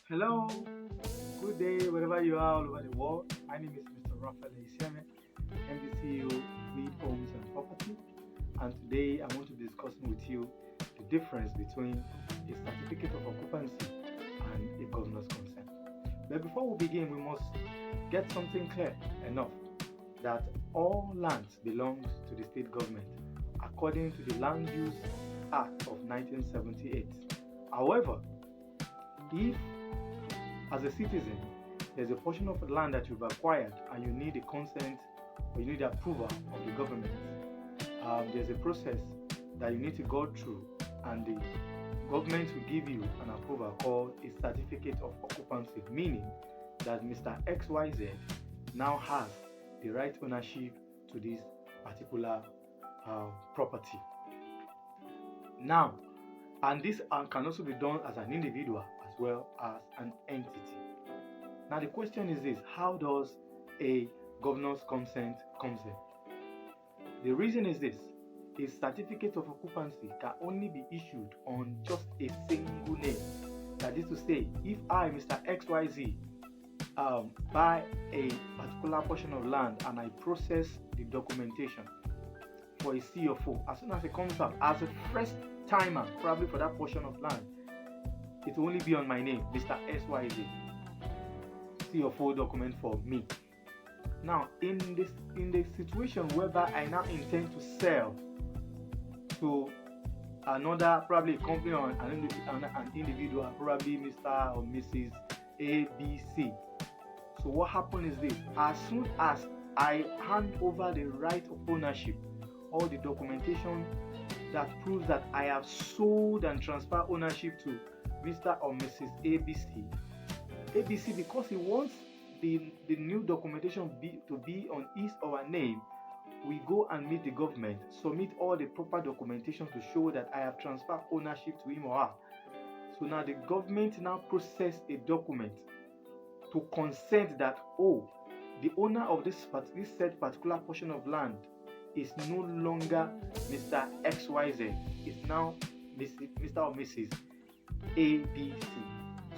Hello, good day wherever you are all over the world. My name is Mr. Raphael Isieme, MD CEO, Lead Homes and Property, and today I want to discuss with you the difference between a certificate of occupancy and a governor's consent. But before we begin, we must get something clear enough that all lands belongs to the state government according to the Land Use Act of 1978. However, if as a citizen, there's a portion of land that you've acquired and you need the consent or you need the approval of the government, there's a process that you need to go through, and the government will give you an approval called a certificate of occupancy, meaning that Mr. XYZ now has the right ownership to this particular property. Now, and this can also be done as an individual as well as an entity. Now the question is this: how does a governor's consent comes in? The reason is this: a certificate of occupancy can only be issued on just a single name. That is to say, if I, Mr. XYZ, buy a particular portion of land and I process the documentation for a CofO, as soon as it comes up as a first timer, probably for that portion of land, it will only be on my name, Mr. SYZ. CofO document for me. Now, in the situation whereby I now intend to sell to another, probably a company or an individual, probably Mr. or Mrs. ABC. So what happens is this: as soon as I hand over the right of ownership, all the documentation that proves that I have sold and transferred ownership to Mr. or Mrs. ABC, because he wants the new documentation to be on his or her name, we go and meet the government, submit all the proper documentation to show that I have transferred ownership to him or her. So now the government now process a document to consent that, oh, the owner of this said particular portion of land is no longer Mr. XYZ, it's now Mr. or Mrs. ABC.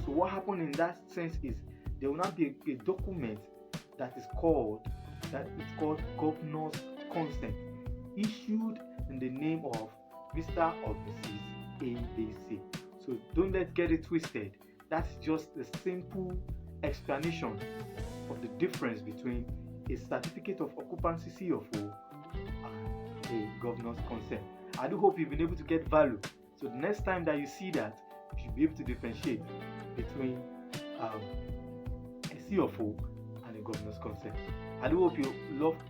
So what happened in that sense is there will now be a document that is called Governor's Consent, issued in the name of Mr. or Mrs. ABC. So don't let's get it twisted. That's just a simple explanation of the difference between a certificate of occupancy CofO and a governor's consent. I do hope you've been able to get value. So the next time that you see that, you should be able to differentiate between a CofO and a governor's consent. I do hope you loved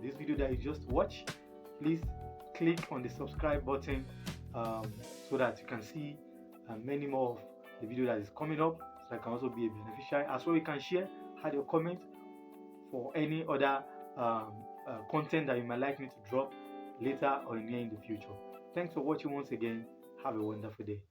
this video that you just watched. Please click on the subscribe button so that you can see many more of the video that is coming up, so I can also be a beneficiary. As well, you can share, add your comment for any other content that you might like me to drop later or in the future. Thanks for watching once again. Have a wonderful day.